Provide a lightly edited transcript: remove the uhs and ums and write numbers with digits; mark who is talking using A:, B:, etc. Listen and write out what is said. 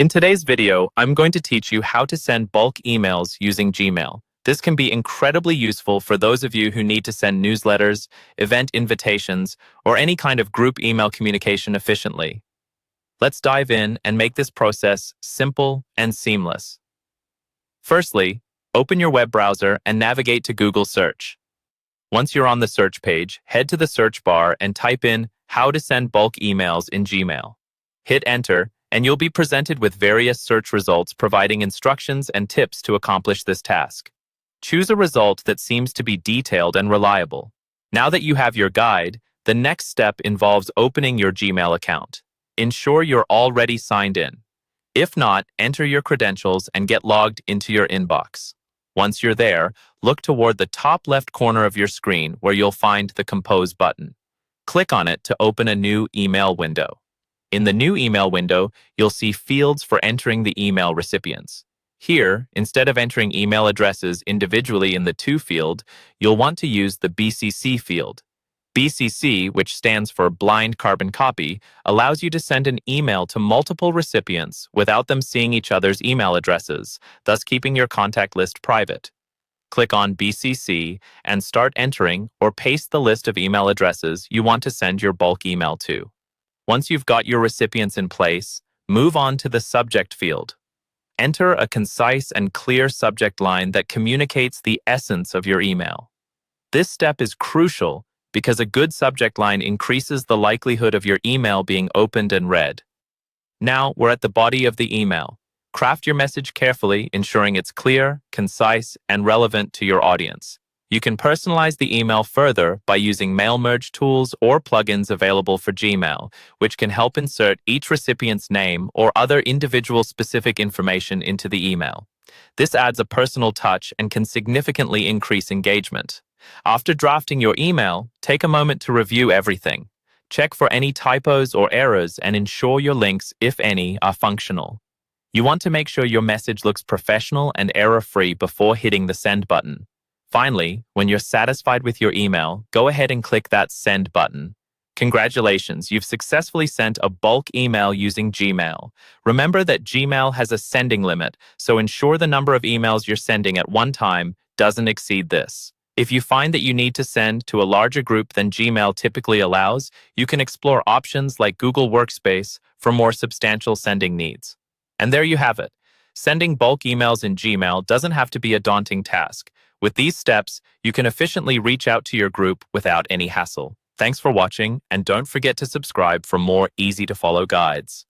A: In today's video, I'm going to teach you how to send bulk emails using Gmail. This can be incredibly useful for those of you who need to send newsletters, event invitations, or any kind of group email communication efficiently. Let's dive in and make this process simple and seamless. Firstly, open your web browser and navigate to Google Search. Once you're on the search page, head to the search bar and type in "How to send bulk emails in Gmail." Hit enter, and you'll be presented with various search results providing instructions and tips to accomplish this task. Choose a result that seems to be detailed and reliable. Now that you have your guide, the next step involves opening your Gmail account. Ensure you're already signed in. If not, enter your credentials and get logged into your inbox. Once you're there, look toward the top left corner of your screen where you'll find the Compose button. Click on it to open a new email window. In the new email window, you'll see fields for entering the email recipients. Here, instead of entering email addresses individually in the To field, you'll want to use the BCC field. BCC, which stands for Blind Carbon Copy, allows you to send an email to multiple recipients without them seeing each other's email addresses, thus keeping your contact list private. Click on BCC and start entering or paste the list of email addresses you want to send your bulk email to. Once you've got your recipients in place, move on to the subject field. Enter a concise and clear subject line that communicates the essence of your email. This step is crucial because a good subject line increases the likelihood of your email being opened and read. Now we're at the body of the email. Craft your message carefully, ensuring it's clear, concise, and relevant to your audience. You can personalize the email further by using mail merge tools or plugins available for Gmail, which can help insert each recipient's name or other individual specific information into the email. This adds a personal touch and can significantly increase engagement. After drafting your email, take a moment to review everything. Check for any typos or errors and ensure your links, if any, are functional. You want to make sure your message looks professional and error-free before hitting the send button. Finally, when you're satisfied with your email, go ahead and click that send button. Congratulations, you've successfully sent a bulk email using Gmail. Remember that Gmail has a sending limit, so ensure the number of emails you're sending at one time doesn't exceed this. If you find that you need to send to a larger group than Gmail typically allows, you can explore options like Google Workspace for more substantial sending needs. And there you have it. Sending bulk emails in Gmail doesn't have to be a daunting task. With these steps, you can efficiently reach out to your group without any hassle. Thanks for watching, and don't forget to subscribe for more easy-to-follow guides.